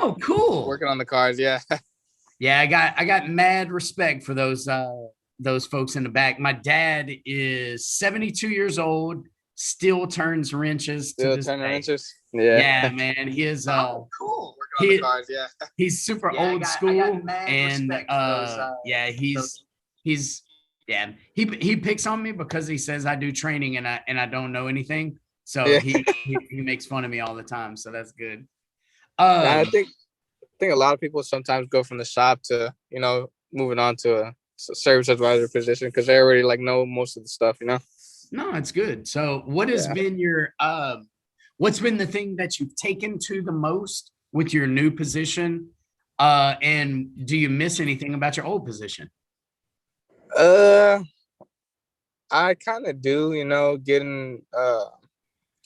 Oh, cool. working on the cars. Yeah. Yeah, I got mad respect for those folks in the back. My dad is 72 years old, still turns wrenches to Still this turning day. wrenches. Yeah. Yeah, man. He is Cool. Working on the he cars. Yeah. he's super old school and yeah, he's yeah, he picks on me because he says I do training and I don't know anything. So Yeah. he makes fun of me all the time. So that's good. I think a lot of people sometimes go from the shop to, moving on to a service advisor position because they already like know most of the stuff. No, it's good. So what has Yeah. been your what's been the thing that you've taken to the most with your new position? And do you miss anything about your old position? I kind of do, getting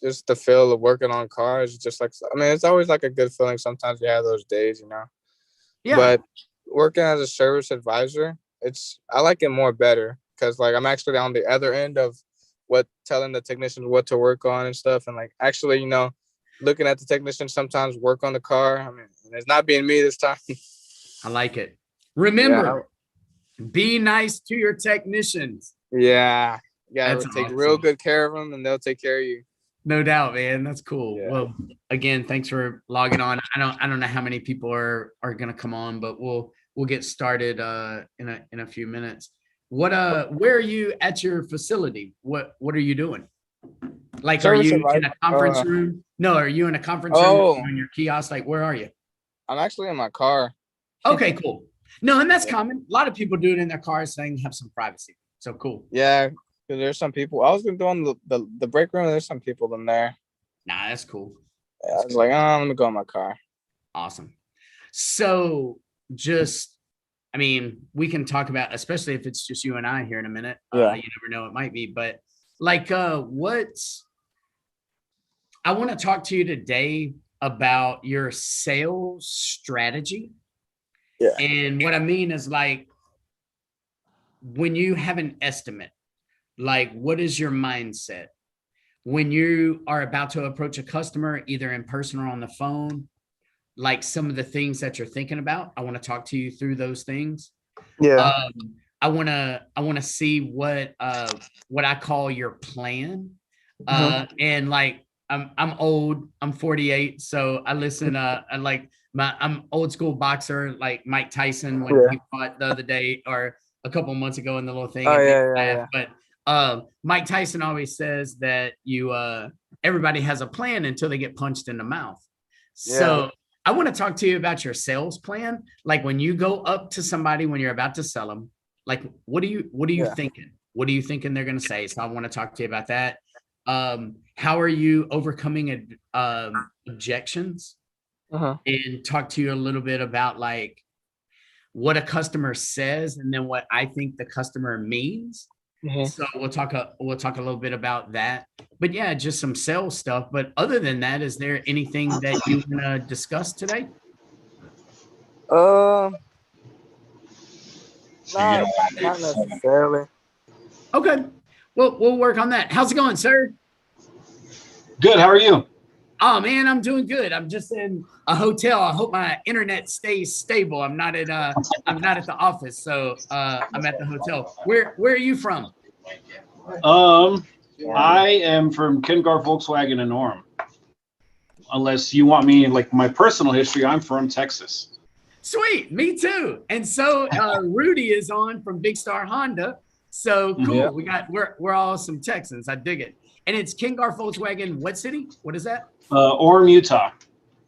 just the feel of working on cars. Just like, I mean, it's always like a good feeling. Sometimes you have those days. Yeah. But working as a service advisor, I like it more better because like I'm actually on the other end of telling the technicians what to work on and stuff, and like actually, looking at the technician sometimes work on the car. I mean, it's not being me this time. I like it. Remember, be nice to your technicians. Yeah. That's Take awesome. real good care of them and they'll take care of you. No doubt, man. That's cool. Yeah. Well, again, thanks for logging on. I don't know how many people are gonna come on, but we'll get started in a few minutes. Where are you at your facility? What are you doing? Like, Service are you advisor, in a conference room? No, are you in a conference room on your kiosk? Like, where are you? I'm actually in my car. Okay, cool. No, and that's common. A lot of people do it in their cars, saying have some privacy. So cool. Yeah, because there's some people. I was doing the break room. There's some people in there. Nah, that's cool. Yeah, I was like, I'm gonna go in my car. Awesome. So I mean, we can talk about, especially if it's just you and I here in a minute. Yeah. You never know, it might be, but like, I want to talk to you today about your sales strategy. Yeah. And what I mean is like, when you have an estimate, like what is your mindset? When you are about to approach a customer, either in person or on the phone, like some of the things that you're thinking about, I want to talk to you through those things. Yeah. I want to see what I call your plan. And like, I'm old, I'm 48. So I listen, I'm old school boxer, like Mike Tyson when he fought the other day or a couple months ago in the little thing. Oh, yeah. But Mike Tyson always says that everybody has a plan until they get punched in the mouth. So I want to talk to you about your sales plan. Like when you go up to somebody, when you're about to sell them, like, what are you thinking? What are you thinking they're going to say? So I want to talk to you about that. How are you overcoming objections? And talk to you a little bit about like what a customer says and then what I think the customer means. So we'll talk a little bit about that. But yeah, just some sales stuff. But other than that, is there anything that you want to discuss today? Not necessarily. Okay. Well, we'll work on that. How's it going, sir? Good. How are you? Oh man, I'm doing good. I'm just in a hotel. I hope my internet stays stable. I'm not at the office, so I'm at the hotel. Where are you from? I am from Garff, Volkswagen in Orem. Unless you want me like my personal history, I'm from Texas. Sweet, me too. And so Rudy is on from Big Star Honda. So cool. Yeah. We're all some Texans. I dig it. And it's Garff Volkswagen. What city? What is that? Orem, Utah.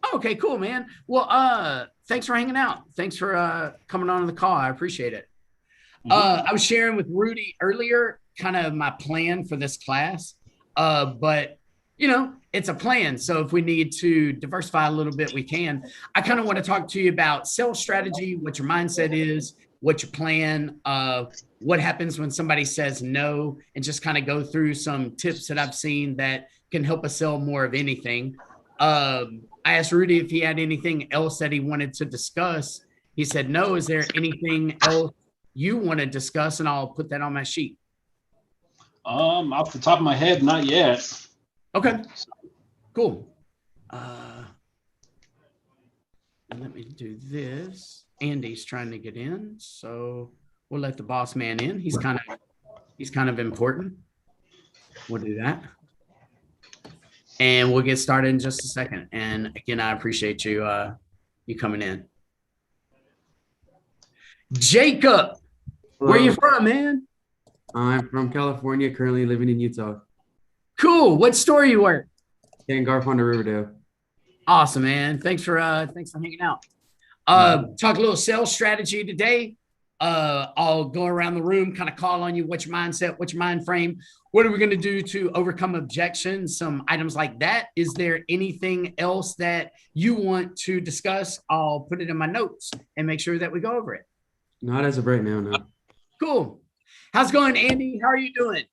Oh, okay, cool, man. Well, thanks for hanging out. Thanks for coming on the call. I appreciate it. I was sharing with Rudy earlier kind of my plan for this class. But it's a plan. So if we need to diversify a little bit, we can. I kind of want to talk to you about sales strategy, what your mindset is, what your plan, what happens when somebody says no, and just kind of go through some tips that I've seen that can help us sell more of anything. I asked Rudy if he had anything else that he wanted to discuss. He said, no. Is there anything else you want to discuss? And I'll put that on my sheet. Off the top of my head, not yet. Okay, cool. And let me do this. Andy's trying to get in, so we'll let the boss man in. He's kind of important. We'll do that. And we'll get started in just a second. And again, I appreciate you you coming in. Jacob, where you from, man? I'm from California, currently living in Utah. Cool. What store you work? In Garff on the Riverdale. Awesome, man. Thanks for hanging out. Talk a little sales strategy today. I'll go around the room, kind of call on you. What's your mindset? What's your mind frame? What are we going to do to overcome objections? Some items like that. Is there anything else that you want to discuss? I'll put it in my notes and make sure that we go over it. Not as of right now, no. Cool. How's it going, Andy? How are you doing?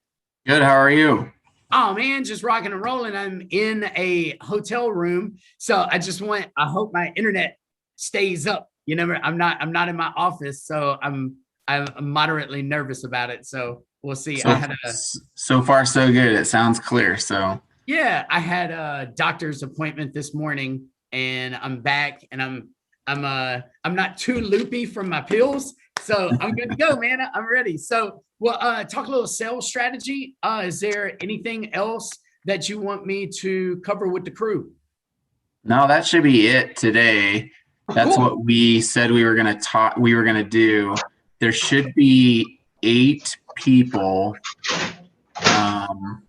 Good. How are you? Oh man, just rocking and rolling. I'm in a hotel room, so I hope my internet stays up. You never. I'm not in my office, so I'm moderately nervous about it. So we'll see. So far so good. It sounds clear. So yeah, I had a doctor's appointment this morning, and I'm back, and I'm not too loopy from my pills, so I'm good to go, man. I'm ready. So we'll talk a little sales strategy. Is there anything else that you want me to cover with the crew? no, that should be it today. That's Cool. what we said we were going to do. There should be 8 people,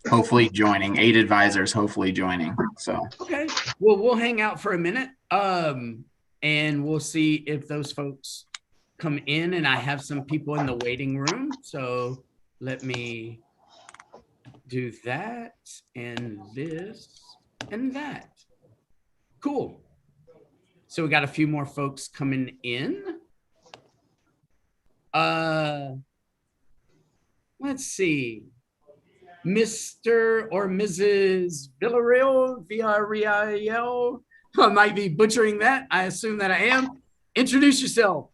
hopefully joining, 8 advisors, hopefully joining. So, okay. Well, we'll hang out for a minute, and we'll see if those folks come in, and I have some people in the waiting room. So let me do that and this and that. Cool. So we got a few more folks coming in. Let's see. Mr. or Mrs. Villarreal. I might be butchering that. I assume that I am. Introduce yourself.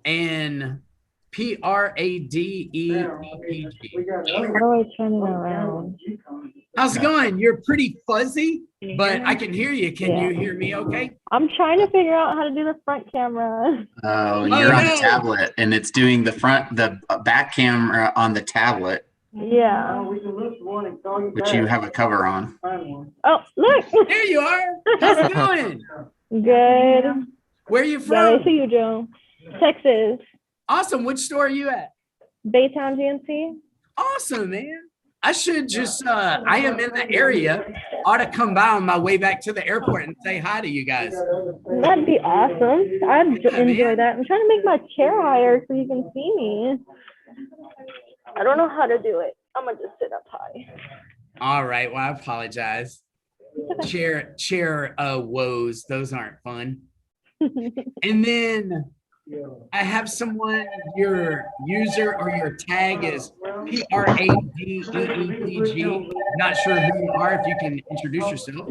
And Pradepg. How do I turn it around? How's it going? You're pretty fuzzy, but I can hear you. Can you hear me okay? I'm trying to figure out how to do the front camera. oh, you're on the tablet, and it's doing the back camera on the tablet, Yeah. which you have a cover on. Oh, look. There you are. How's it going? Good. Where are you Yeah, I from? see you, Joe. Texas. Awesome. Which store are you at? Baytown GNC. Awesome, man. I should just, I am in the area. Ought to come by on my way back to the airport and say hi to you guys. That'd be awesome. I'd Yeah, enjoy man. that. I'm trying to make my chair higher so you can see me. I don't know how to do it. I'm gonna just sit up high. All right. Well, I apologize. Chair woes. Those aren't fun. And then I have someone, your user or your tag is PRADEEPG. Not sure who you are. If you can introduce yourself.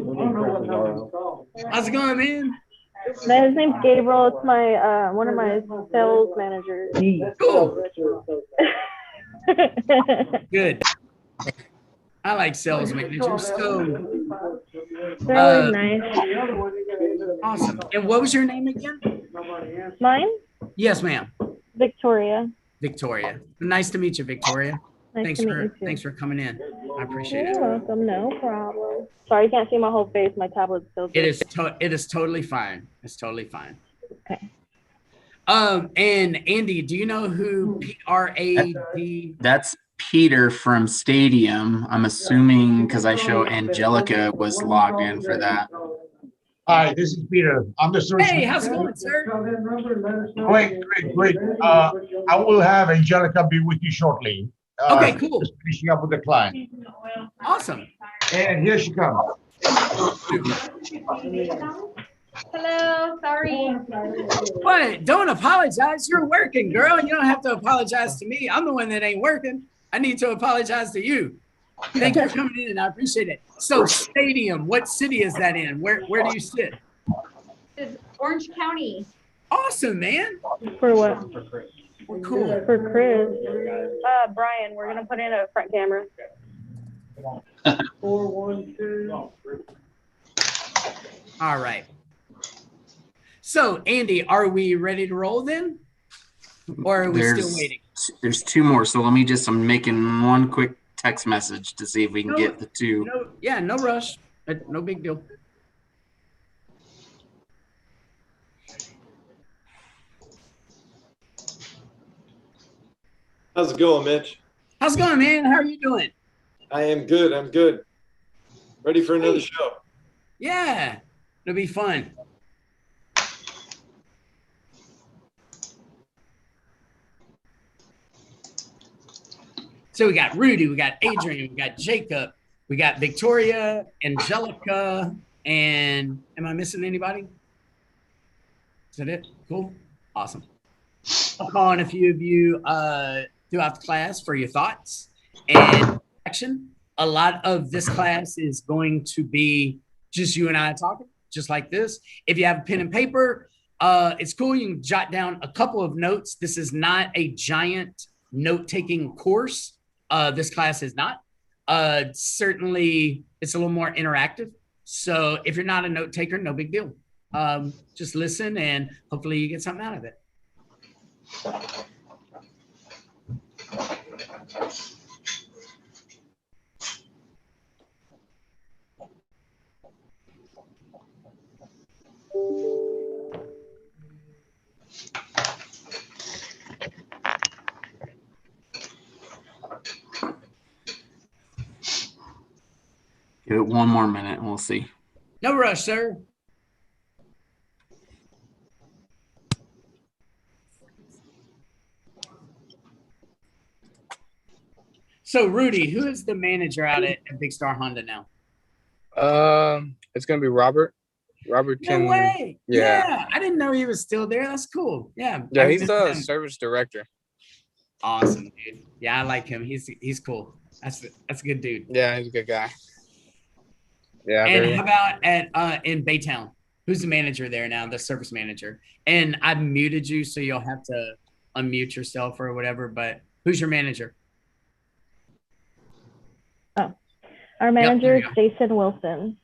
How's it going, man? His name's Gabriel. It's my one of my sales managers. Cool. Good. I like sales managers. So They're always nice. awesome. And what was your name again? Mine? Yes, ma'am. Victoria. Victoria. Nice to meet you, Victoria. Nice to meet you too. Thanks for coming in. I appreciate You're it. welcome. No problem. Sorry, you can't see my whole face. My tablet's still good. It is totally fine. It's totally fine. Okay. And Andy, do you know who PRAD? That's Peter from Stadium. I'm assuming because I show Angelica was logged in for that. Hi, this is Peter. I'm the service. Hey, how's it going, sir? Great. I will have Angelica be with you shortly. Okay, cool. Just finishing up with the client. Awesome. And here she comes. Hello, sorry. What? Don't apologize. You're working, girl. You don't have to apologize to me. I'm the one that ain't working. I need to apologize to you. Thank you for coming in. I appreciate it. So, Stadium, what city is that in? Where do you sit? It's Orange County. Awesome, man. For what? Cool. For Chris. Brian, we're gonna put in a front camera. 412. All right. So, Andy, are we ready to roll then? Or are we still waiting? There's two more. So I'm making one quick text message to see if we can get the two. No rush. No big deal. How's it going, Mitch? How's it going, man? How are you doing? I am good. I'm good. Ready for another show. Yeah, it'll be fun. So we got Rudy, we got Adrian, we got Jacob, we got Victoria, Angelica, and am I missing anybody? Is that it? Cool. Awesome. I'll call on a few of you throughout the class for your thoughts and action. A lot of this class is going to be just you and I talking, just like this. If you have a pen and paper, it's cool. You can jot down a couple of notes. This is not a giant note-taking course. This class is not. Certainly, it's a little more interactive. So if you're not a note taker, no big deal. Just listen and hopefully you get something out of it. Give it one more minute and we'll see. No rush, sir. So, Rudy, who is the manager out at Big Star Honda now? It's gonna be Robert. Robert No can. way. Yeah. I didn't know he was still there. That's cool. Yeah. Yeah, I he's remember the him. service director. Awesome, dude. Yeah, I like him. He's cool. That's a good dude. Yeah, he's a good guy. Yeah. And how about at in Baytown? Who's the manager there now? The service manager. And I muted you, so you'll have to unmute yourself or whatever. But who's your manager? Oh, our manager is Yep, Jason Wilson.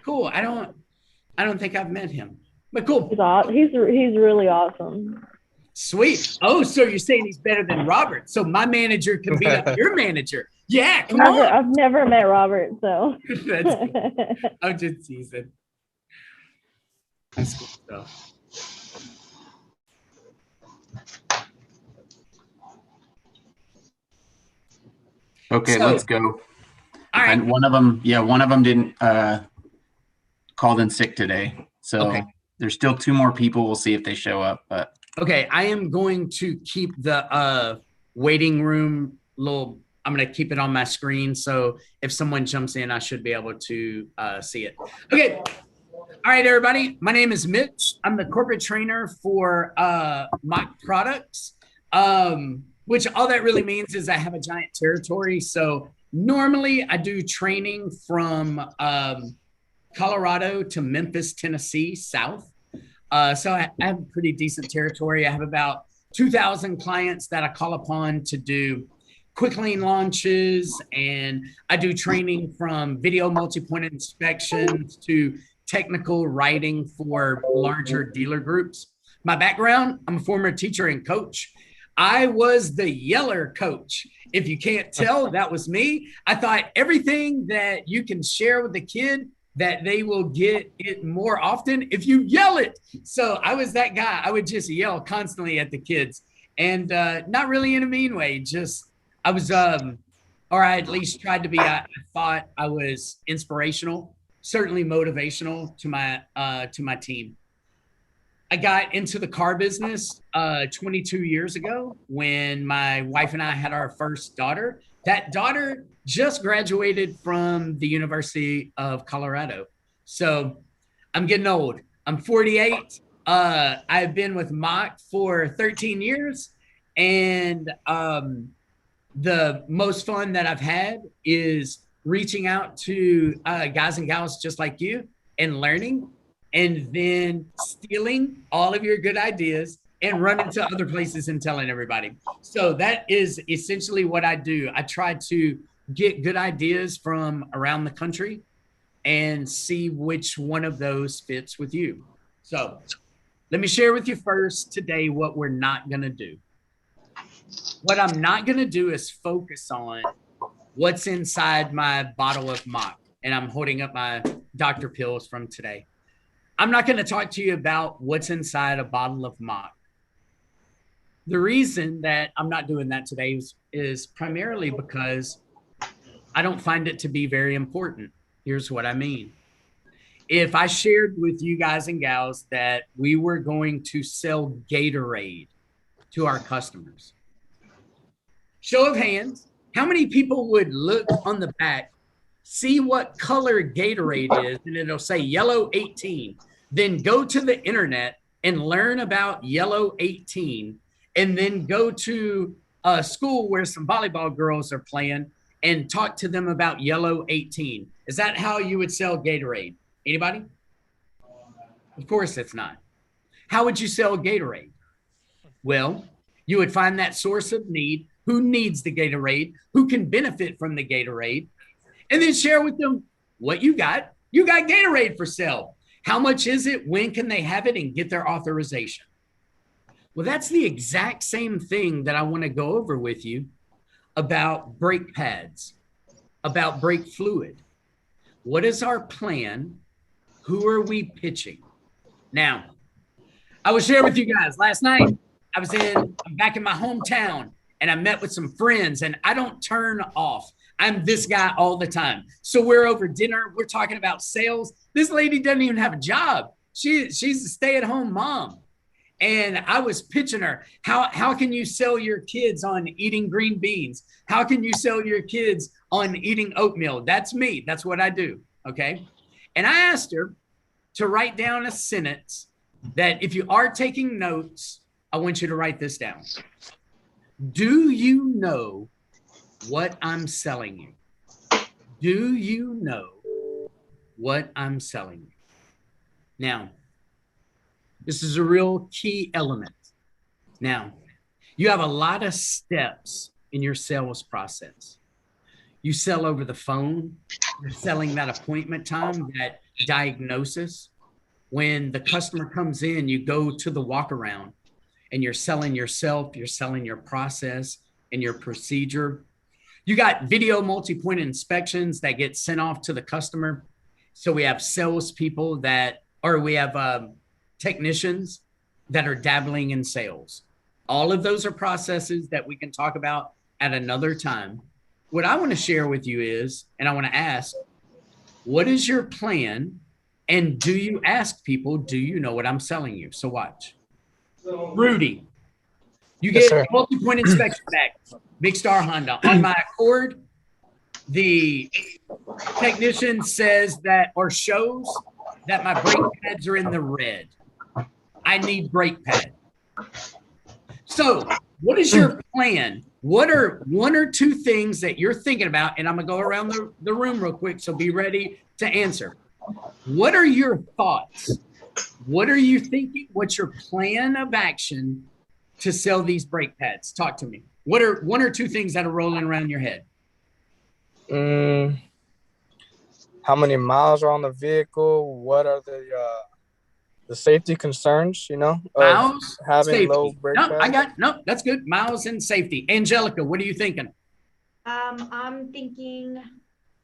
Cool. I don't think I've met him, but cool. He's really awesome. Sweet. Oh, so you're saying he's better than Robert? So my manager can be your manager. Yeah, come on. I've never met Robert, so. That's cool. I'm just teasing. That's cool stuff. Okay, So- let's go. All right. And one of them didn't called in sick today. So Okay. there's still two more people. We'll see if they show up. But Okay, I am going to keep the waiting room little. I'm going to keep it on my screen, so if someone jumps in, I should be able to see it. Okay. All right, everybody. My name is Mitch. I'm the corporate trainer for Mock Products, which all that really means is I have a giant territory. So normally I do training from Colorado to Memphis, Tennessee, south. So I have a pretty decent territory. I have about 2,000 clients that I call upon to do quick lane launches, and I do training from video multi-point inspections to technical writing for larger dealer groups. My background, I'm a former teacher and coach. I was the yeller coach. If you can't tell, that was me. I thought everything that you can share with the kid, that they will get it more often if you yell it. So I was that guy. I would just yell constantly at the kids, and not really in a mean way. Just I was, or I at least tried to be. I thought I was inspirational, certainly motivational to my team. I got into the car business 22 years ago when my wife and I had our first daughter. That daughter just graduated from the University of Colorado. So I'm getting old. I'm 48. I've been with Mock for 13 years. And the most fun that I've had is reaching out to guys and gals just like you and learning, and then stealing all of your good ideas and running to other places and telling everybody. So that is essentially what I do. I try to get good ideas from around the country and see which one of those fits with you. So let me share with you first today what we're not going to do. What I'm not going to do is focus on what's inside my bottle of mock. And I'm holding up my Dr. Pills from today. I'm not going to talk to you about what's inside a bottle of mock. The reason that I'm not doing that today is primarily because I don't find it to be very important. Here's what I mean. If I shared with you guys and gals that we were going to sell Gatorade to our customers, show of hands, how many people would look on the back, see what color Gatorade is, and it'll say yellow 18, then go to the internet and learn about yellow 18, and then go to a school where some volleyball girls are playing and talk to them about yellow 18. Is that how you would sell Gatorade? Anybody? Of course it's not. How would you sell Gatorade? Well, you would find that source of need, who needs the Gatorade, who can benefit from the Gatorade, and then share with them what you got. You got Gatorade for sale. How much is it? When can they have it and get their authorization? Well, that's the exact same thing that I want to go over with you about brake pads, about brake fluid. What is our plan? Who are we pitching? Now, I will share with you guys last night. I'm back in my hometown and I met with some friends, and I don't turn off. I'm this guy all the time. So we're over dinner. We're talking about sales. This lady doesn't even have a job. She's a stay-at-home mom. And I was pitching her, how can you sell your kids on eating green beans? How can you sell your kids on eating oatmeal? That's me. That's what I do. Okay. And I asked her to write down a sentence that, if you are taking notes, I want you to write this down. Do you know what I'm selling you? Do you know what I'm selling you? Now, this is a real key element. Now, you have a lot of steps in your sales process. You sell over the phone. You're selling that appointment time, that diagnosis. When the customer comes in, you go to the walk around and you're selling yourself, you're selling your process and your procedure. You got video multi-point inspections that get sent off to the customer. So we have salespeople we have technicians that are dabbling in sales. All of those are processes that we can talk about at another time. What I want to share with you is, and I want to ask, what is your plan? And do you ask people, do you know what I'm selling you? So watch. Rudy, you get multi-point inspection back, Big Star Honda. On my Accord, the technician says that, or shows that my brake pads are in the red. I need brake pad. So what is your plan? What are one or two things that you're thinking about? And I'm going to go around the room real quick, so be ready to answer. What are your thoughts? What are you thinking? What's your plan of action to sell these brake pads? Talk to me. What are one or two things that are rolling around your head? How many miles are on the vehicle? What are the safety concerns, Miles, having safety. low brake pads? That's good. Miles and safety. Angelica, what are you thinking? I'm thinking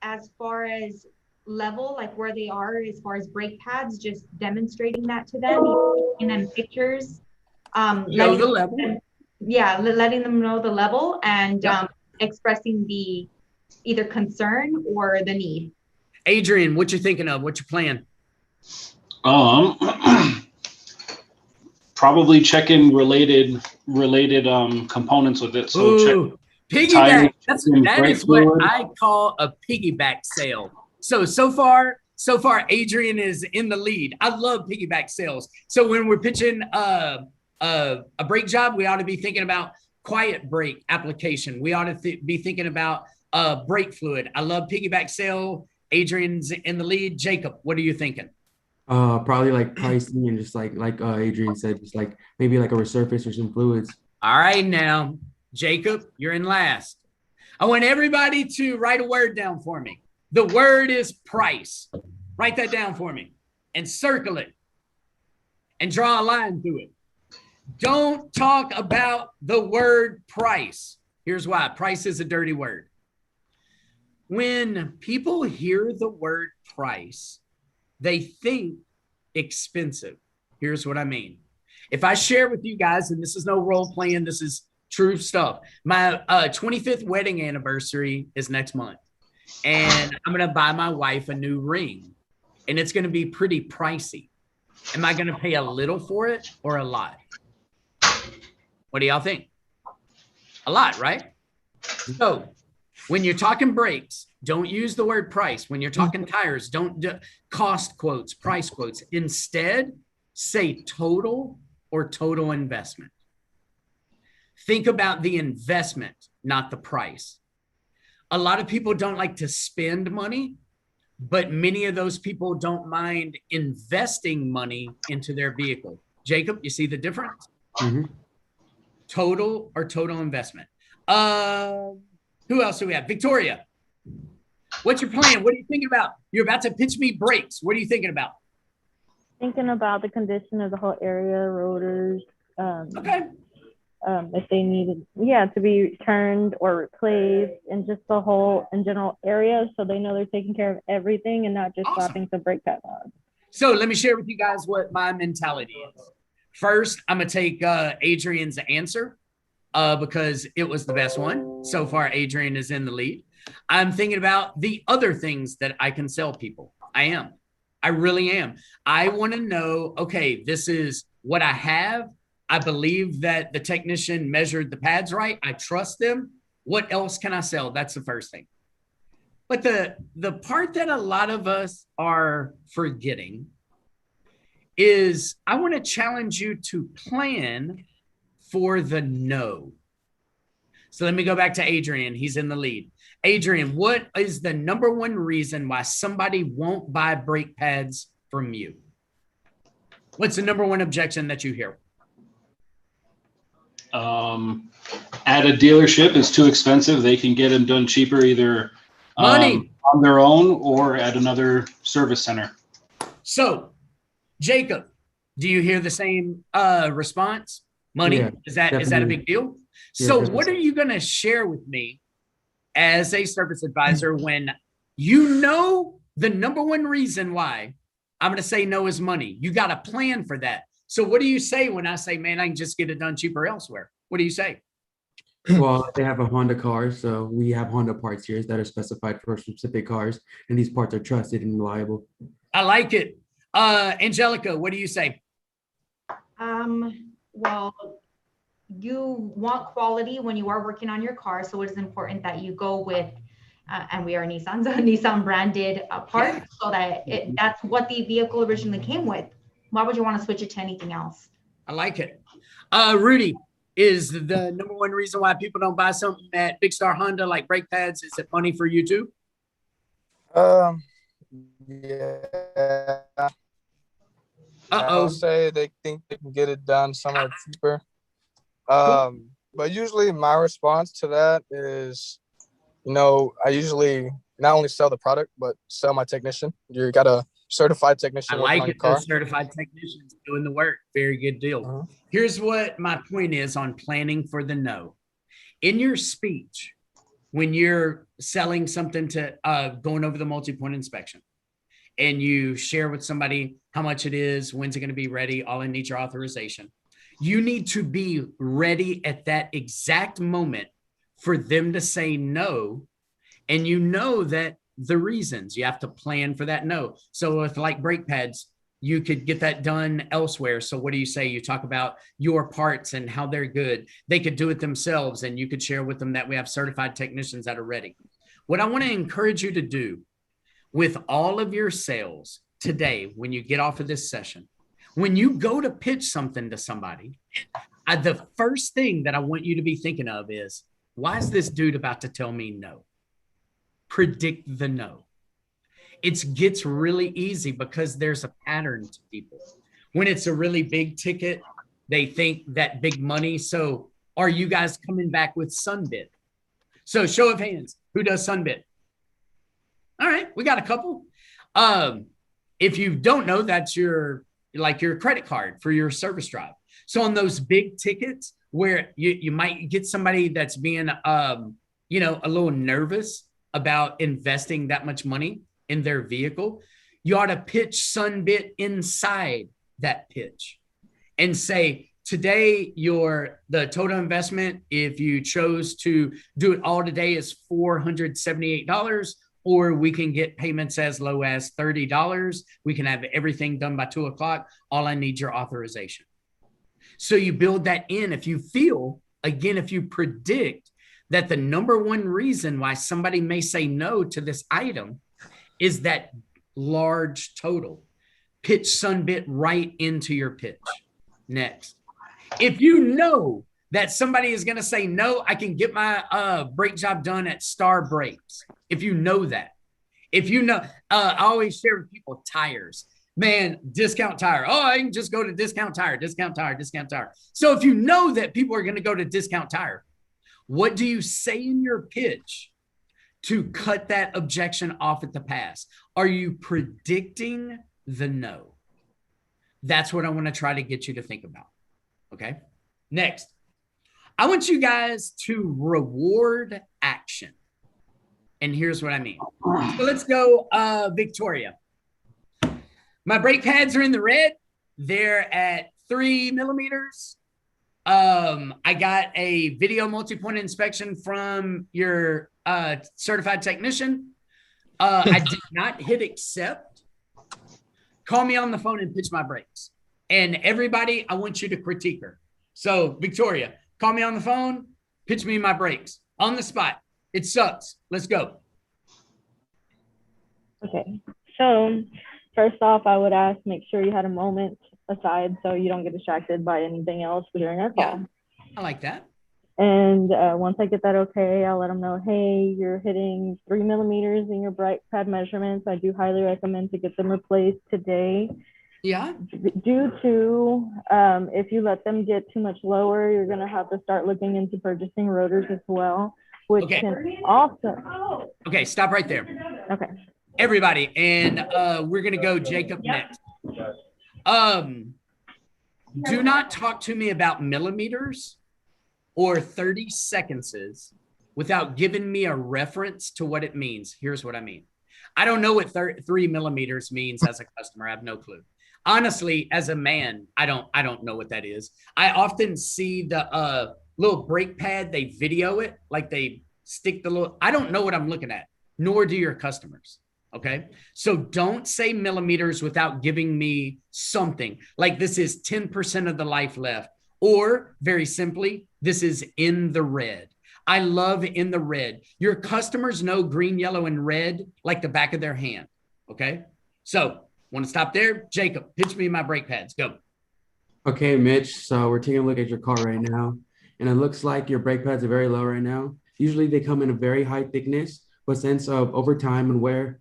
as far as level, like where they are as far as brake pads, just demonstrating that to them, and then pictures. Know the level. Letting them know the level and expressing the either concern or the need. Adrian, what you thinking of? What's your plan? Probably checking related components with it. So check piggyback. That is what I call a piggyback sale. So far, Adrian is in the lead. I love piggyback sales. So when we're pitching a brake job, we ought to be thinking about quiet brake application. We ought to be thinking about brake fluid. I love piggyback sale. Adrian's in the lead. Jacob, what are you thinking? Probably like pricing and just like Adrian said, just like maybe like a resurface or some fluids. All right, now, Jacob, you're in last. I want everybody to write a word down for me. The word is price. Write that down for me and circle it and draw a line through it. Don't talk about the word price. Here's why. Price is a dirty word. When people hear the word price, they think expensive. Here's what I mean. If I share with you guys, and this is no role playing, this is true stuff. My 25th wedding anniversary is next month. And I'm going to buy my wife a new ring. And it's going to be pretty pricey. Am I going to pay a little for it or a lot? What do y'all think? A lot, right? So when you're talking brakes, don't use the word price. When you're talking tires, don't cost quotes, price quotes. Instead, say total or total investment. Think about the investment, not the price. A lot of people don't like to spend money, but many of those people don't mind investing money into their vehicle. Jacob, you see the difference? Mm-hmm. Total or total investment. Who else do we have? Victoria, what's your plan? What are you thinking about? You're about to pitch me brakes. What are you thinking about? Thinking about the condition of the whole area, rotors. Okay. If they needed, to be turned or replaced, and just the whole in general area, so they know they're taking care of everything and not just slapping some brake pad on. So let me share with you guys what my mentality is. First, I'm going to take Adrian's answer because it was the best one. So far, Adrian is in the lead. I'm thinking about the other things that I can sell people. I really am. I want to know, okay, this is what I have. I believe that the technician measured the pads right. I trust them. What else can I sell? That's the first thing. But the part that a lot of us are forgetting is I want to challenge you to plan for the no. So let me go back to Adrian. He's in the lead. Adrian, what is the number one reason why somebody won't buy brake pads from you? What's the number one objection that you hear? At a dealership, it's too expensive. They can get them done cheaper, either money on their own or at another service center. So, Jacob, do you hear the same response? Money? Yeah, is that a big deal? Yeah, so definitely. what are you going to share with me as a service advisor when you know the number one reason why I'm going to say no is money? You got a plan for that. So what do you say when I say, man, I can just get it done cheaper elsewhere? What do you say? Well, they have a Honda car, so we have Honda parts here that are specified for specific cars, and these parts are trusted and reliable. I like it. Angelica, what do you say? Well, you want quality when you are working on your car, so it is important that you go with, and we are Nissan, so Nissan branded parts, so that that's what the vehicle originally came with. Why would you want to switch it to anything else? I like it. Rudy, is the number one reason why people don't buy something at Big Star Honda like brake pads, is it money for you too? Yeah. Uh-oh. I'll say they think they can get it done somewhat cheaper. But usually my response to that is, I usually not only sell the product, but sell my technician. You got a certified technician. I like it. Car. The certified technicians doing the work. Very good deal. Uh-huh. Here's what my point is on planning for the no. In your speech, when you're selling something to going over the multi-point inspection, and you share with somebody how much it is, when's it going to be ready, all I need your authorization. You need to be ready at that exact moment for them to say no. And you know that the reasons you have to plan for that no. So with like brake pads, you could get that done elsewhere. So what do you say? You talk about your parts and how they're good. They could do it themselves, and you could share with them that we have certified technicians that are ready. What I want to encourage you to do with all of your sales today, when you get off of this session, when you go to pitch something to somebody, the first thing that I want you to be thinking of is, why is this dude about to tell me no? Predict the no. It gets really easy because there's a pattern to people. When it's a really big ticket, they think that big money. So are you guys coming back with Sunbit? So show of hands, who does Sunbit? All right, we got a couple. If you don't know, that's your credit card for your service drive. So on those big tickets where you might get somebody that's being a little nervous about investing that much money in their vehicle, you ought to pitch Sunbit inside that pitch and say, today, the total investment, if you chose to do it all today, is $478, or we can get payments as low as $30. We can have everything done by 2:00. All I need your authorization. So you build that in. If you predict that the number one reason why somebody may say no to this item is that large total, pitch Sunbit right into your pitch. Next. If you know that somebody is going to say, no, I can get my brake job done at Star Brakes. If you know that. I always share with people tires. Man, discount tire. Oh, I can just go to discount tire. So if you know that people are going to go to discount tire, what do you say in your pitch to cut that objection off at the pass? Are you predicting the no? That's what I want to try to get you to think about. Okay. Next, I want you guys to reward action. And here's what I mean. So let's go, Victoria. My brake pads are in the red. They're at 3 millimeters. I got a video multi-point inspection from your certified technician. I did not hit accept. Call me on the phone and pitch my brakes. And everybody, I want you to critique her. So, Victoria, call me on the phone, pitch me my brakes on the spot. It sucks. Let's go. Okay. So, first off, I would ask, make sure you had a moment aside so you don't get distracted by anything else during our call. Yeah, I like that. And once I get that okay, I'll let them know, hey, you're hitting 3 millimeters in your brake pad measurements. I do highly recommend to get them replaced today. Yeah. Due to, if you let them get too much lower, you're going to have to start looking into purchasing rotors as well, which can also. Okay, stop right there. Okay. Everybody, and we're going to go Jacob next. Do not talk to me about millimeters or 30 seconds without giving me a reference to what it means. Here's what I mean. I don't know what 3 millimeters means as a customer. I have no clue. Honestly, as a man, I don't know what that is. I often see the little brake pad, they video it, like they stick the little, I don't know what I'm looking at, nor do your customers. Okay. So don't say millimeters without giving me something like this is 10% of the life left, or very simply, this is in the red. I love in the red. Your customers know green, yellow, and red like the back of their hand. Okay. So want to stop there? Jacob, pitch me my brake pads. Go. Okay, Mitch. So we're taking a look at your car right now, and it looks like your brake pads are very low right now. Usually they come in a very high thickness, but since over time and wear,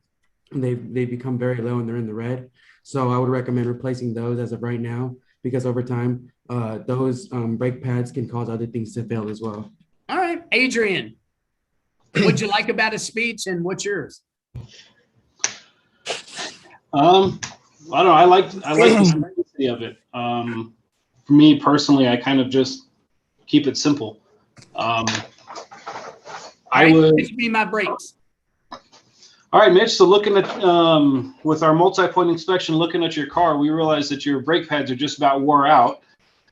they become very low and they're in the red. So I would recommend replacing those as of right now, because over time, those brake pads can cause other things to fail as well. All right, Adrian, what'd you like about his speech and what's yours? I don't know. I like the simplicity of it. For me personally, I kind of just keep it simple. I would pitch me my brakes. All right, Mitch. So looking at with our multi-point inspection, looking at your car, we realized that your brake pads are just about wore out.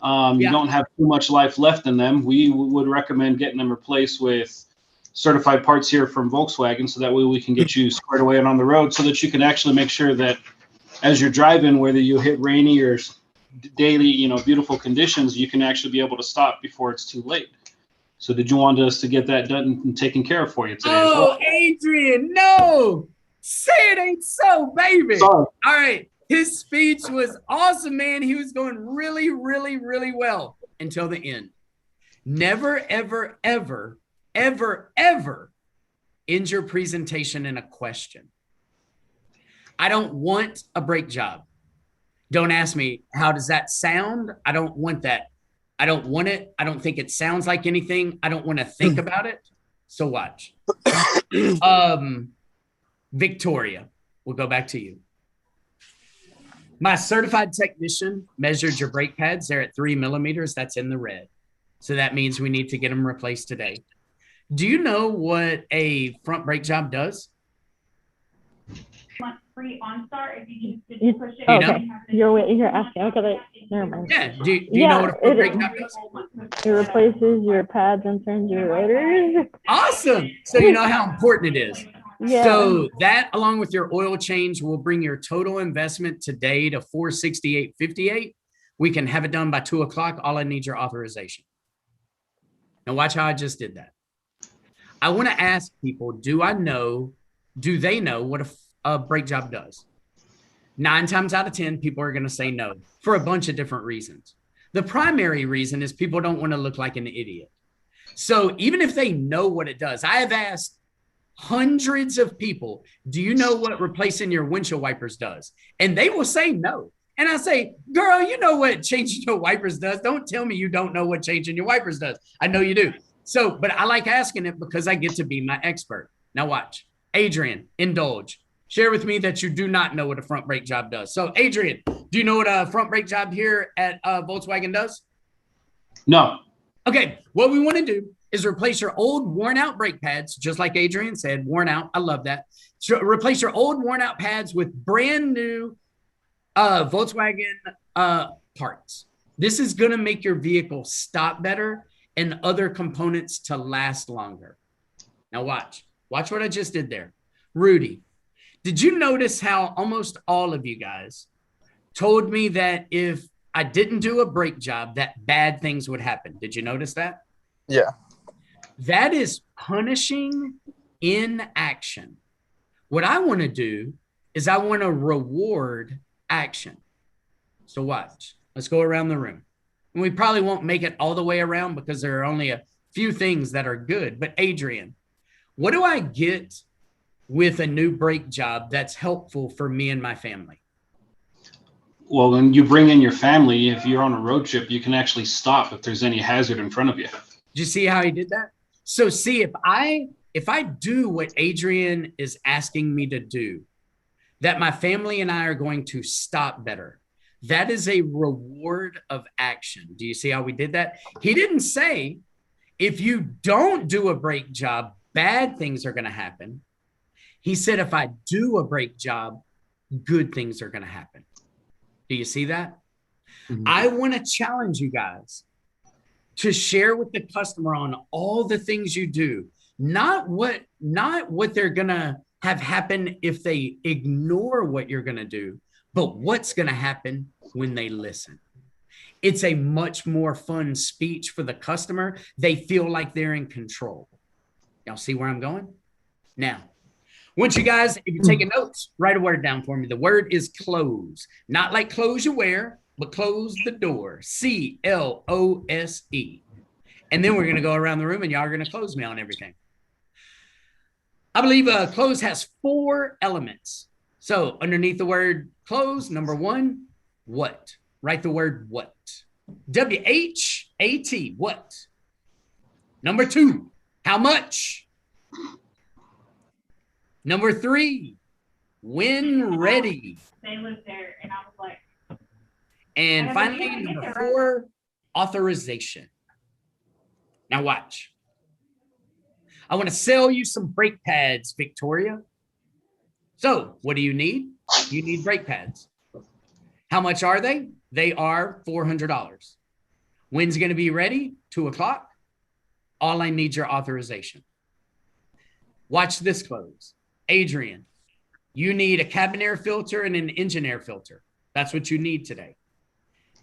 You don't have too much life left in them. We would recommend getting them replaced with certified parts here from Volkswagen, so that way we can get you squared away and on the road, so that you can actually make sure that as you're driving, whether you hit rainy or daily, beautiful conditions, you can actually be able to stop before it's too late. So did you want us to get that done and taken care of for you today as well? Adrian, no. Say it ain't so, baby. Sorry. All right. His speech was awesome, man. He was going really, really, really well until the end. Never, ever, ever, ever, ever end your presentation in a question. I don't want a brake job. Don't ask me, how does that sound? I don't want that. I don't want it. I don't think it sounds like anything. I don't want to think about it. So watch. Victoria, we'll go back to you. My certified technician measured your brake pads. They're at 3 millimeters. That's in the red. So that means we need to get them replaced today. Do you know what a front brake job does? Free OnStar if you just push it. Okay. You're asking. Okay, never mind. Yeah. Do you know what a front brake job does? It replaces your pads and turns your rotors. Awesome. So you know how important it is. Yeah. So that, along with your oil change, will bring your total investment today to $468.58. We can have it done by 2 o'clock. All I need your authorization. Now watch how I just did that. I want to ask people, do they know what a brake job does? 9 times out of 10, people are going to say no for a bunch of different reasons. The primary reason is people don't want to look like an idiot. So even if they know what it does, I have asked hundreds of people, do you know what replacing your windshield wipers does? And they will say no. And I say, girl, you know what changing your wipers does. Don't tell me you don't know what changing your wipers does. I know you do. So, but I like asking it because I get to be my expert. Now watch. Adrian, indulge. Share with me that you do not know what a front brake job does. So Adrian, do you know what a front brake job here at Volkswagen does? No. Okay, what we want to do is replace your old worn out brake pads, just like Adrian said, worn out. I love that. So replace your old worn out pads with brand new Volkswagen parts. This is going to make your vehicle stop better and other components to last longer. Now watch what I just did there. Rudy, did you notice how almost all of you guys told me that if I didn't do a brake job, that bad things would happen? Did you notice that? Yeah. That is punishing inaction. What I want to do is I want to reward action. So watch. Let's go around the room. And we probably won't make it all the way around because there are only a few things that are good. But Adrian, what do I get with a new brake job that's helpful for me and my family? Well, when you bring in your family, if you're on a road trip, you can actually stop if there's any hazard in front of you. Did you see how he did that? So see, if I do what Adrian is asking me to do, that my family and I are going to stop better. That is a reward of action. Do you see how we did that? He didn't say, if you don't do a brake job, bad things are going to happen. He said, if I do a brake job, good things are going to happen. Do you see that? Mm-hmm. I want to challenge you guys to share with the customer on all the things you do, not what they're going to have happen if they ignore what you're going to do, but what's going to happen when they listen. It's a much more fun speech for the customer. They feel like they're in control. Y'all see where I'm going? Now, once you guys, if you're taking notes, write a word down for me. The word is close. Not like clothes you wear, but close the door. C-L-O-S-E. And then we're going to go around the room and y'all are going to close me on everything. I believe close has 4 elements. So underneath the word close, number 1, what? Write the word what. W-H-A-T, what? Number 2, how much? Number 3, when ready. They lived there, and I was like. And finally, number 4, authorization. Now watch. I want to sell you some brake pads, Victoria. So what do you need? You need brake pads. How much are they? They are $400. When's going to be ready? 2 o'clock. All I need your authorization. Watch this close. Adrian, you need a cabin air filter and an engine air filter. That's what you need today.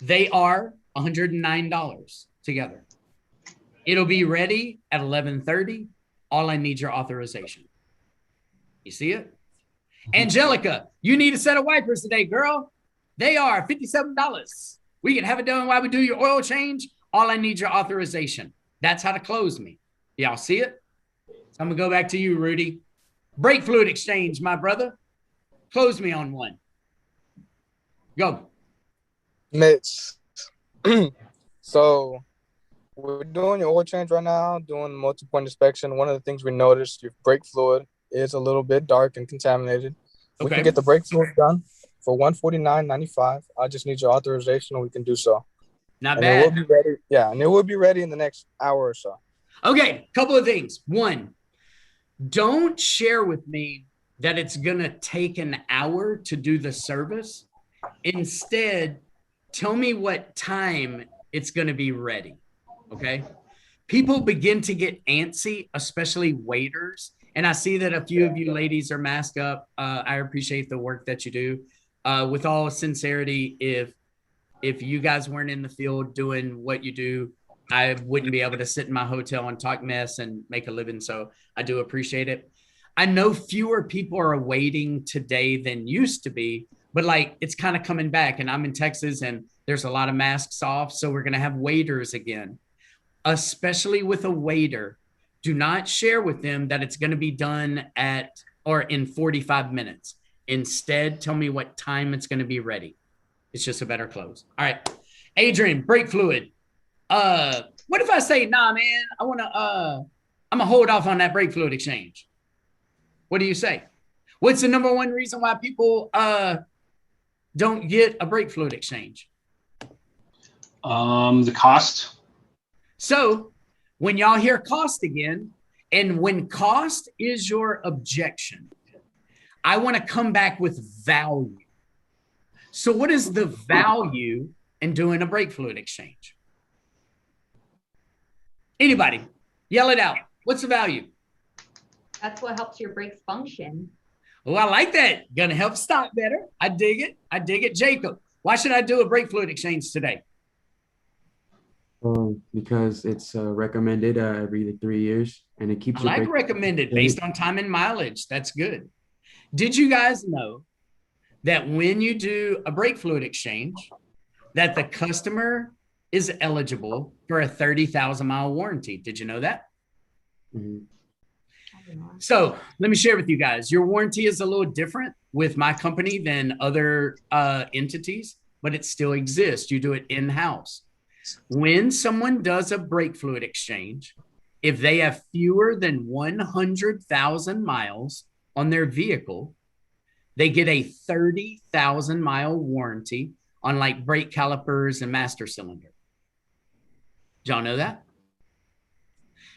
They are $109 together. It'll be ready at 11:30. All I need your authorization. You see it? Angelica, you need a set of wipers today, girl. They are $57. We can have it done while we do your oil change. All I need your authorization. That's how to close me. Y'all see it? So I'm going to go back to you, Rudy. Brake fluid exchange, my brother. Close me on one. Go. Mitch. So we're doing your oil change right now, doing multi-point inspection. One of the things we noticed, your brake fluid is a little bit dark and contaminated. We Okay. can get the brake fluid done for $149.95. I just need your authorization and we can do so. Not and bad. It will be ready. Yeah, and it will be ready in the next hour or so. Okay, couple of things. One, don't share with me that it's going to take an hour to do the service. Instead, tell me what time it's going to be ready. Okay. People begin to get antsy, especially waiters. And I see that a few of you ladies are masked up. I appreciate the work that you do. With all sincerity, if you guys weren't in the field doing what you do, I wouldn't be able to sit in my hotel and talk mess and make a living. So I do appreciate it. I know fewer people are waiting today than used to be, but like it's kind of coming back. And I'm in Texas and there's a lot of masks off. So we're going to have waiters again, especially with a waiter. Do not share with them that it's going to be done in 45 minutes. Instead, tell me what time it's going to be ready. It's just a better close. All right. Adrian, brake fluid. What if I say, nah, man, I'm gonna hold off on that brake fluid exchange? What do you say? What's the number one reason why people don't get a brake fluid exchange? The cost. So when y'all hear cost again, and when cost is your objection, I want to come back with value. So what is the value in doing a brake fluid exchange? Anybody, yell it out. What's the value? That's what helps your brakes function. Oh, I like that. Gonna help stop better. I dig it. I dig it. Jacob, why should I do a brake fluid exchange today? Because it's recommended every 3 years, and it keeps. I like recommended based on time and mileage. That's good. Did you guys know that when you do a brake fluid exchange, that the customer is eligible for a 30,000-mile warranty? Did you know that? Mm-hmm. So let me share with you guys. Your warranty is a little different with my company than other entities, but it still exists. You do it in-house. When someone does a brake fluid exchange, if they have fewer than 100,000 miles on their vehicle, they get a 30,000-mile warranty on like brake calipers and master cylinder. Did y'all know that?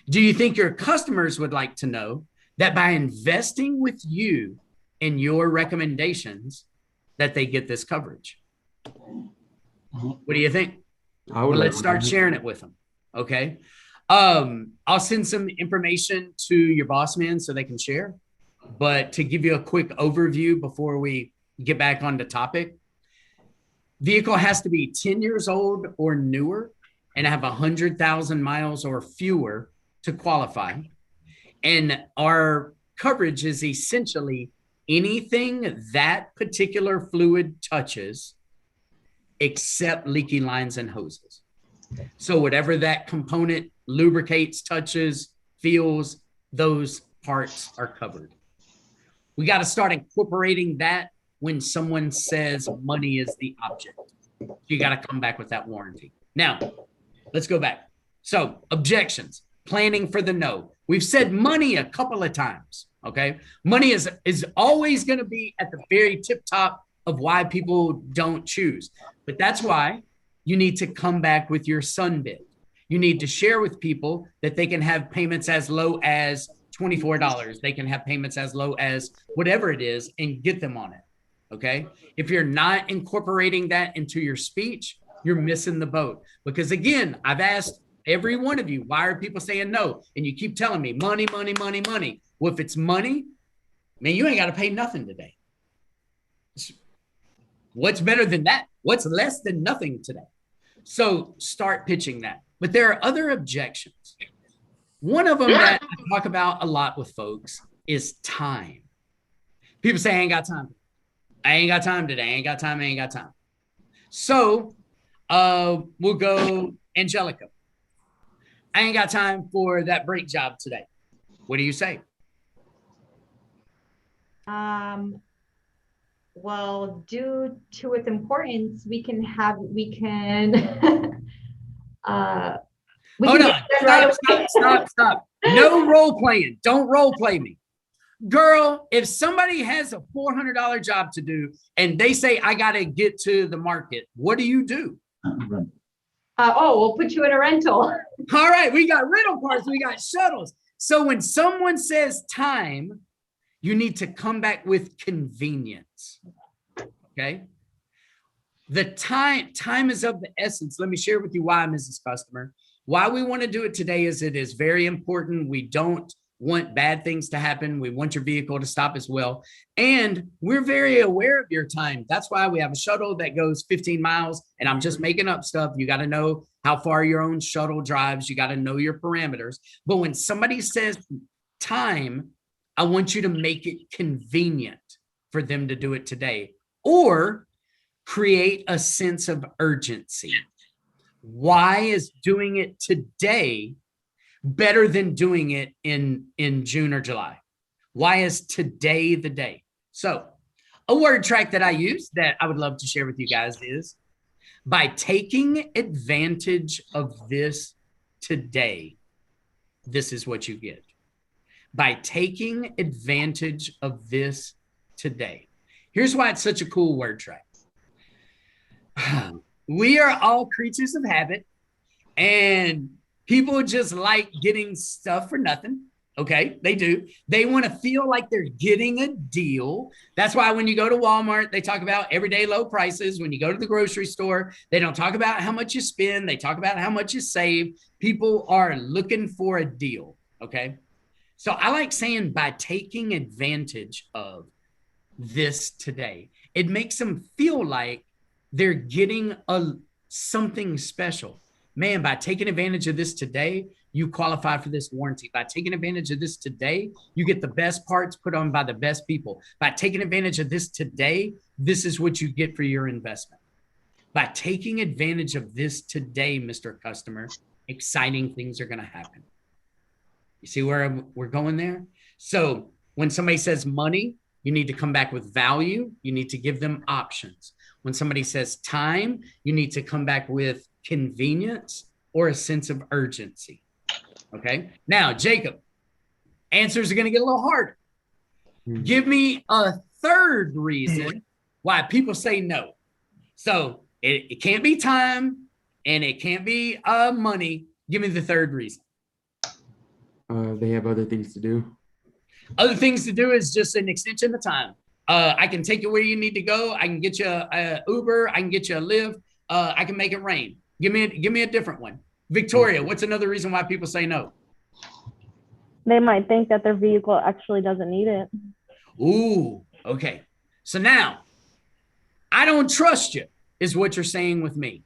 Do you think your customers would like to know that by investing with you in your recommendations that they get this coverage? What do you think? Well, let's start sharing it with them. Okay. I'll send some information to your boss man so they can share. But to give you a quick overview before we get back on the topic, vehicle has to be 10 years old or newer and have 100,000 miles or fewer to qualify. And our coverage is essentially anything that particular fluid touches except leaky lines and hoses. So whatever that component lubricates, touches, feels, those parts are covered. We got to start incorporating that when someone says money is the object. You got to come back with that warranty. Now, let's go back. So objections, planning for the no. We've said money a couple of times, okay? Money is always going to be at the very tip top of why people don't choose. But that's why you need to come back with your sun bid. You need to share with people that they can have payments as low as $24. They can have payments as low as whatever it is and get them on it, okay? If you're not incorporating that into your speech, you're missing the boat. Because again, I've asked every one of you, why are people saying no? And you keep telling me money, money, money, money. Well, if it's money, man, you ain't got to pay nothing today. What's better than that? What's less than nothing today? So start pitching that. But there are other objections. One of them that I talk about a lot with folks is time. People say, I ain't got time. I ain't got time today. I ain't got time. I ain't got time. So we'll go Angelica. I ain't got time for that brake job today. What do you say? Well, due to its importance, we can Hold on. Stop. No role playing. Don't role play me. Girl, if somebody has a $400 job to do and they say, I got to get to the market, what do you do? We'll put you in a rental. All right, we got rental cars, we got shuttles. So when someone says time, you need to come back with convenience. Okay. The time is of the essence. Let me share with you why, Mrs. Customer. Why we want to do it today is it is very important. We don't want bad things to happen. We want your vehicle to stop as well. And we're very aware of your time. That's why we have a shuttle that goes 15 miles. And I'm just making up stuff. You got to know how far your own shuttle drives. You got to know your parameters. But when somebody says time, I want you to make it convenient for them to do it today, or create a sense of urgency. Why is doing it today better than doing it in June or July? Why is today the day? So a word track that I use that I would love to share with you guys is, by taking advantage of this today, this is what you get. By taking advantage of this today. Here's why it's such a cool word track. We are all creatures of habit, and people just like getting stuff for nothing. Okay, they do. They want to feel like they're getting a deal. That's why when you go to Walmart, they talk about everyday low prices. When you go to the grocery store, they don't talk about how much you spend. They talk about how much you save. People are looking for a deal. Okay, so I like saying, by taking advantage of this today, it makes them feel like they're getting something special. Man, by taking advantage of this today, you qualify for this warranty. By taking advantage of this today, you get the best parts put on by the best people. By taking advantage of this today, this is what you get for your investment. By taking advantage of this today, Mr. Customer, exciting things are going to happen. You see where we're going there? So when somebody says money, you need to come back with value. You need to give them options. When somebody says time, you need to come back with convenience or a sense of urgency. Okay. Now, Jacob, answers are going to get a little harder. Give me a third reason why people say no. So it can't be time and it can't be money. Give me the third reason. They have other things to do. Other things to do is just an extension of time. I can take you where you need to go. I can get you a Uber. I can get you a Lyft. I can make it rain. Give me a different one. Victoria, what's another reason why people say no? They might think that their vehicle actually doesn't need it. Ooh, okay. So now, I don't trust you, is what you're saying with me.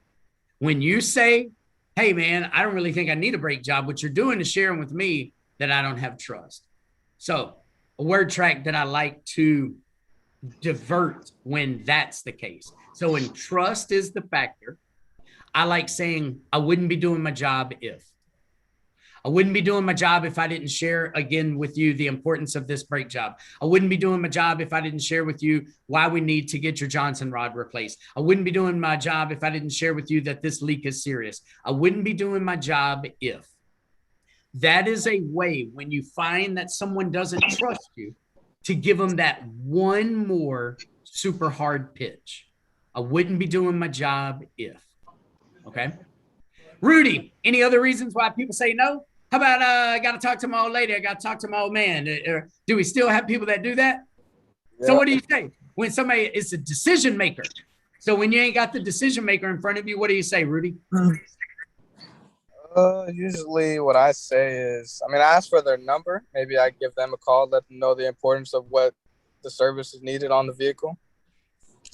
When you say, hey, man, I don't really think I need a brake job, what you're doing is sharing with me that I don't have trust. So a word track that I like to divert when that's the case. So when trust is the factor, I like saying, I wouldn't be doing my job if. I wouldn't be doing my job if I didn't share again with you the importance of this brake job. I wouldn't be doing my job if I didn't share with you why we need to get your Johnson rod replaced. I wouldn't be doing my job if I didn't share with you that this leak is serious. I wouldn't be doing my job if. That is a way, when you find that someone doesn't trust you, to give them that one more super hard pitch. I wouldn't be doing my job if. Okay. Rudy, any other reasons why people say no? How about I got to talk to my old lady? I got to talk to my old man. Do we still have people that do that? Yeah. So what do you say when somebody is a decision maker? So when you ain't got the decision maker in front of you, what do you say, Rudy? Usually what I say is, I ask for their number. Maybe I give them a call, let them know the importance of what the service is needed on the vehicle.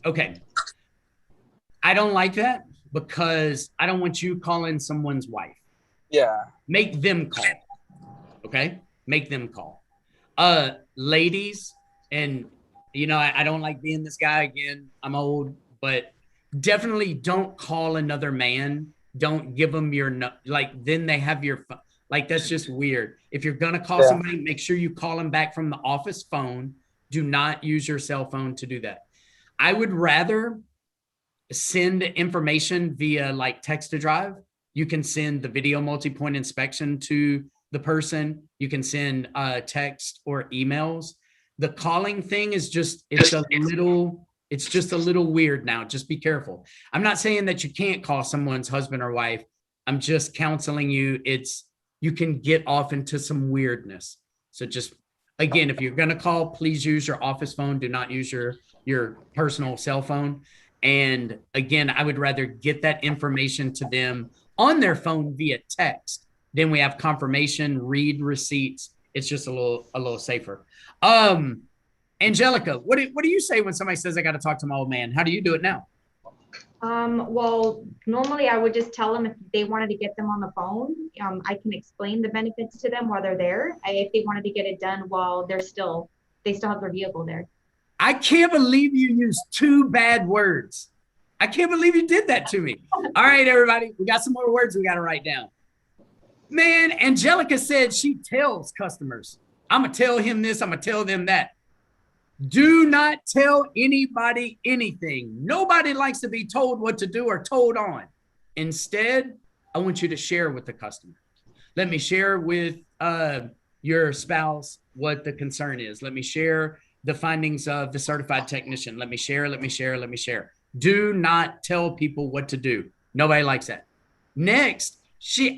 Okay. I don't like that because I don't want you calling someone's wife. Yeah. Make them call. Okay? Make them call. Ladies, and I don't like being this guy again. I'm old, but definitely don't call another man. Don't give them your, then they have your phone. That's just weird. If you're going to call somebody, make sure you call them back from the office phone. Do not use your cell phone to do that. I would rather send information via text to drive. You can send the video multi-point inspection to the person. You can send text or emails. The calling thing is just, it's just a little weird now. Just be careful. I'm not saying that you can't call someone's husband or wife. I'm just counseling you. You can get off into some weirdness. So just, again, if you're going to call, please use your office phone. Do not use your personal cell phone. And again, I would rather get that information to them on their phone via text. Then we have confirmation, read receipts. It's just a little safer. Angelica, what do you say when somebody says I got to talk to my old man? How do you do it now? Well, normally I would just tell them if they wanted to get them on the phone. I can explain the benefits to them while they're there. If they wanted to get it done while they still have their vehicle there. I can't believe you used 2 bad words. I can't believe you did that to me. All right, everybody, we got some more words we got to write down. Man, Angelica said she tells customers, I'm going to tell him this, I'm going to tell them that. Do not tell anybody anything. Nobody likes to be told what to do or told on. Instead, I want you to share with the customer. Let me share with your spouse what the concern is. Let me share the findings of the certified technician. Let me share. Do not tell people what to do. Nobody likes that. Next,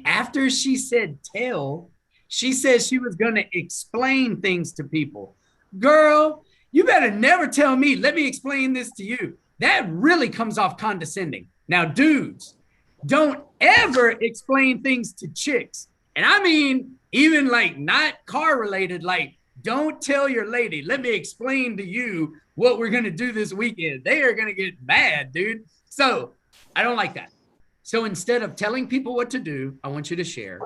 after she said tell, she said she was going to explain things to people. Girl, you better never tell me, let me explain this to you. That really comes off condescending. Now, dudes, don't ever explain things to chicks. And I mean, even like not car related, like don't tell your lady, let me explain to you what we're going to do this weekend. They are going to get mad, dude. So I don't like that. So instead of telling people what to do, I want you to share.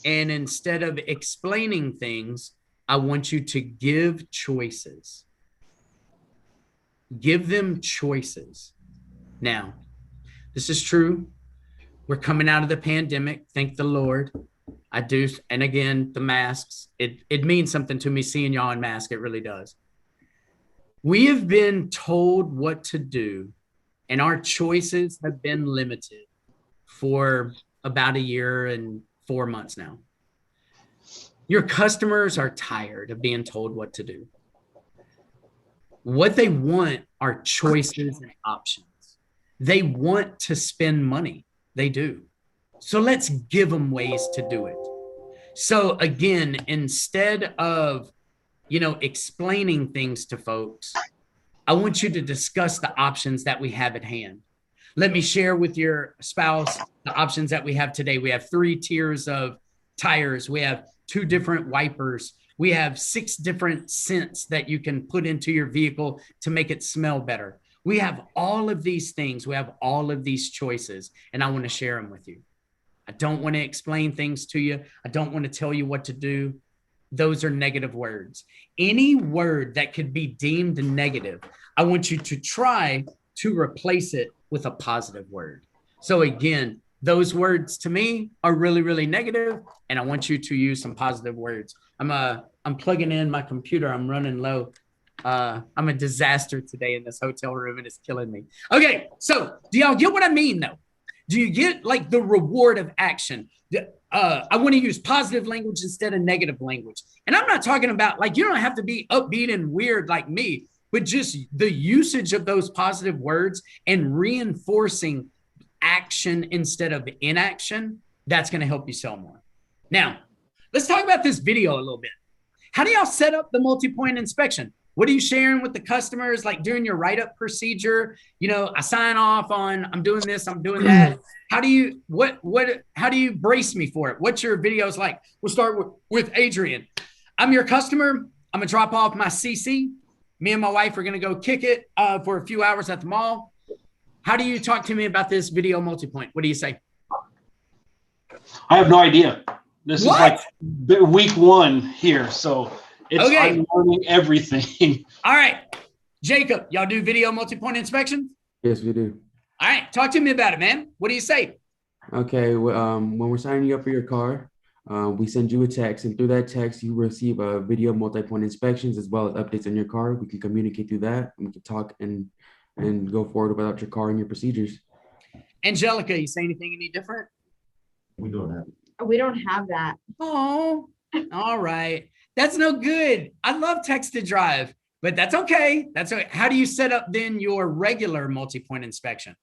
And instead of explaining things, I want you to give choices. Give them choices. Now, this is true. We're coming out of the pandemic. Thank the Lord. I do. And again, the masks, it means something to me seeing y'all in masks. It really does. We have been told what to do, and our choices have been limited for about 1 year and 4 months now. Your customers are tired of being told what to do. What they want are choices and options. They want to spend money. They do. So let's give them ways to do it. So again, instead of, explaining things to folks, I want you to discuss the options that we have at hand. Let me share with your spouse the options that we have today. We have 3 tiers of tires. We have 2 different wipers. We have 6 different scents that you can put into your vehicle to make it smell better. We have all of these things. We have all of these choices, and I want to share them with you. I don't want to explain things to you. I don't want to tell you what to do. Those are negative words. Any word that could be deemed negative, I want you to try to replace it with a positive word. So again, those words to me are really, really negative, and I want you to use some positive words. I'm plugging in my computer. I'm running low. I'm a disaster today in this hotel room, and it's killing me. Okay, so do y'all get what I mean, though? Do you get like the reward of action? I want to use positive language instead of negative language. And I'm not talking about like, you don't have to be upbeat and weird like me, but just the usage of those positive words and reinforcing action instead of inaction. That's going to help you sell more. Now, let's talk about this video a little bit. How do y'all set up the multi-point inspection? What are you sharing with the customers, like during your write-up procedure? I sign off on, I'm doing this, I'm doing that. How do you brace me for it? What's your videos like? We'll start with Adrian. I'm your customer. I'm gonna drop off my CC. Me and my wife are gonna go kick it for a few hours at the mall. How do you talk to me about this video multi-point? What do you say? I have no idea. This is like week 1 here, so I'm learning everything. All right, Jacob, y'all do video multi-point inspection? Yes, we do. All right, talk to me about it, man. What do you say? Okay, when we're signing you up for your car, we send you a text, and through that text, you receive a video multi-point inspections as well as updates on your car. We can communicate through that, and we can talk and go forward about your car and your procedures. Angelica, you say anything any different? We don't have that. Oh, all right. That's no good. I love text to drive, but that's okay. That's okay. How do you set up then your regular multi-point inspection?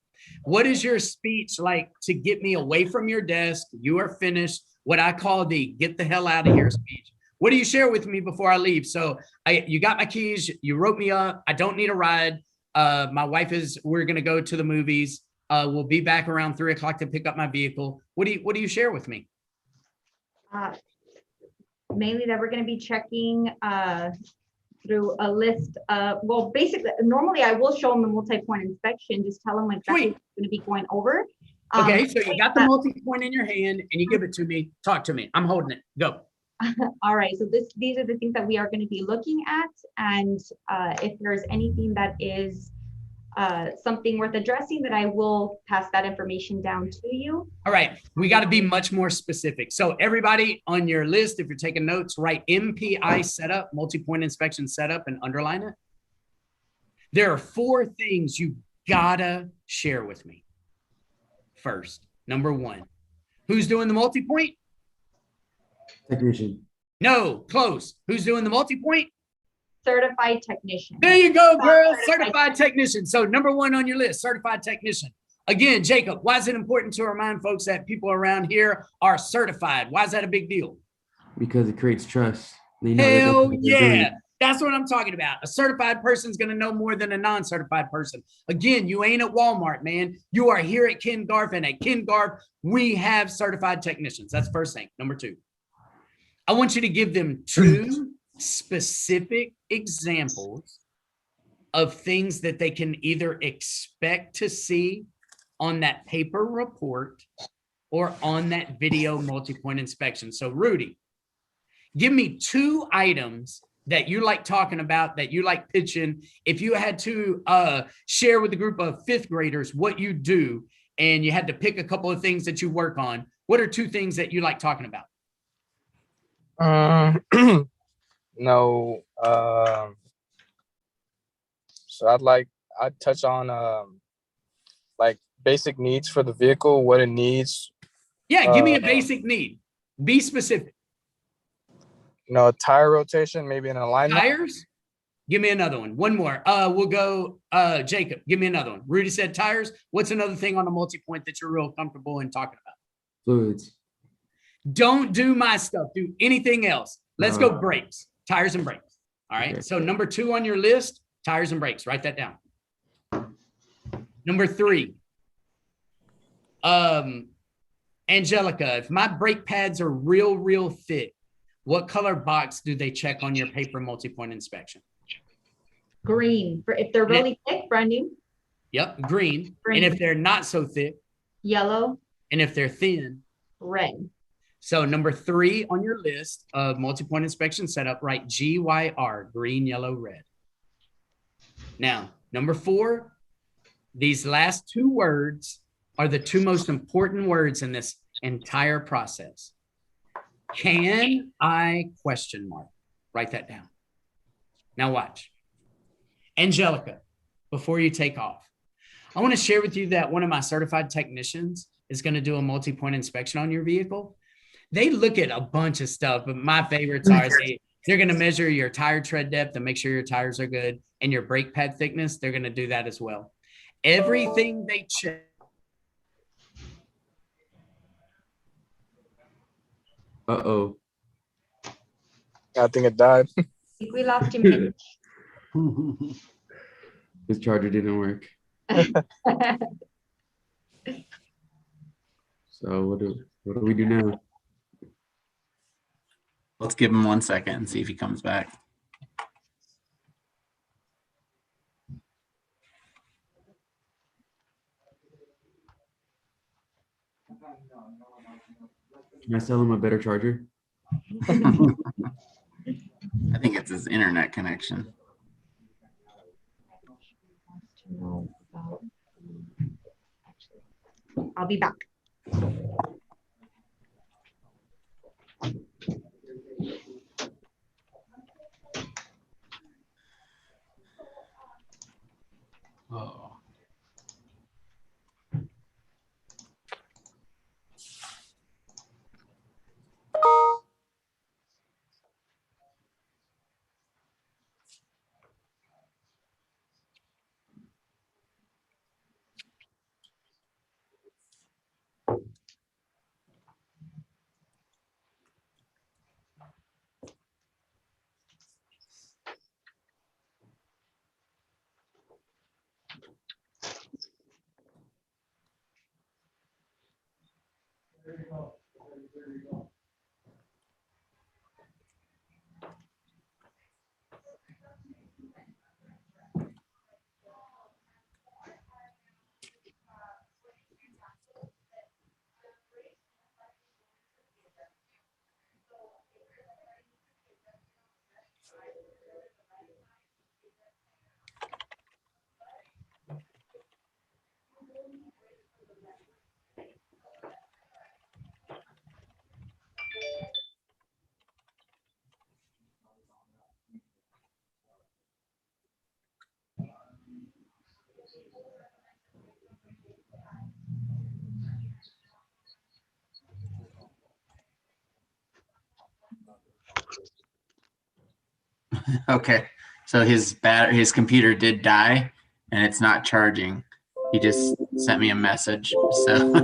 What is your speech like to get me away from your desk? You are finished. What I call the get the hell out of here speech. What do you share with me before I leave? So you got my keys. You wrote me up. I don't need a ride. My wife we're going to go to the movies. We'll be back around 3 o'clock to pick up my vehicle. What do you share with me? Mainly that we're going to be checking through a list of, well, basically, normally I will show them the multi-point inspection, just tell them exactly what we're going to be going over. Okay, so you got the multi-point in your hand and you give it to me. Talk to me. I'm holding it. Go. All right, so these are the things that we are going to be looking at. And if there's anything that is something worth addressing, that I will pass that information down to you. All right, we got to be much more specific. So everybody on your list, if you're taking notes, write MPI setup, multi-point inspection setup, and underline it. There are 4 things you gotta share with me. First, number 1, who's doing the multi-point? Technician. No, close. Who's doing the multi-point? Certified technician. There you go, girl. Certified technician. So number 1 on your list, certified technician. Again, Jacob, why is it important to remind folks that people around here are certified? Why is that a big deal? Because it creates trust. They know Hell yeah. That's what I'm talking about. A certified person is going to know more than a non-certified person. Again, you ain't at Walmart, man. You are here at Ken Garff, and at Ken Garff, we have certified technicians. That's first thing. Number 2, I want you to give them 2 specific examples of things that they can either expect to see on that paper report or on that video multi-point inspection. So Rudy, give me 2 items that you like talking about, that you like pitching. If you had to share with a group of 5th graders what you do, and you had to pick a couple of things that you work on, what are 2 things that you like talking about? No. So I'd touch on like basic needs for the vehicle, what it needs. Yeah, give me a basic need. Be specific. Tire rotation, maybe an alignment. Tires? Give me another one. One more. We'll go, Jacob, give me another one. Rudy said tires. What's another thing on a multi-point that you're real comfortable in talking about? Fluids. Don't do my stuff. Do anything else. Let's go brakes. Tires and brakes. All right. Okay. So number 2 on your list, tires and brakes. Write that down. Number 3. Angelica, if my brake pads are real thick, what color box do they check on your paper multi-point inspection? Green. If they're really thick, brand new. Yep, green. And if they're not so thick? Yellow. And if they're thin? Red. So number 3 on your list of multi-point inspection setup, write GYR, green, yellow, red. Now, number 4, these last 2 words are the 2 most important words in this entire process. Can I ? Write that down. Now watch. Angelica, before you take off, I want to share with you that one of my certified technicians is going to do a multi-point inspection on your vehicle. They look at a bunch of stuff, but my favorites are they're going to measure your tire tread depth and make sure your tires are good, and your brake pad thickness. They're going to do that as well. Everything they check. Uh-oh. I think it died. I think we lost him. His charger didn't work. So what do we do now? Let's give him 1 second and see if he comes back. Can I sell him a better charger? I think it's his internet connection. I'll be back. Oh. Okay, so his computer did die, and it's not charging. He just sent me a message, so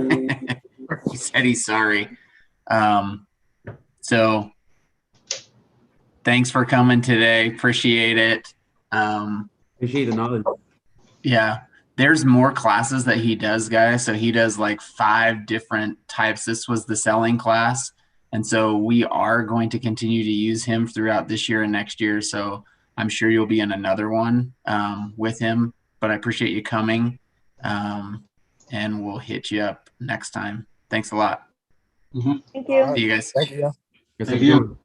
he said he's sorry. So thanks for coming today. Appreciate it. Appreciate the knowledge. Yeah, there's more classes that he does, guys. So he does like 5 different types. This was the selling class. And so we are going to continue to use him throughout this year and next year. So I'm sure you'll be in another one with him. But I appreciate you coming. And we'll hit you up next time. Thanks a lot. Thank you. See you guys. Thank you. Yes, Thank you.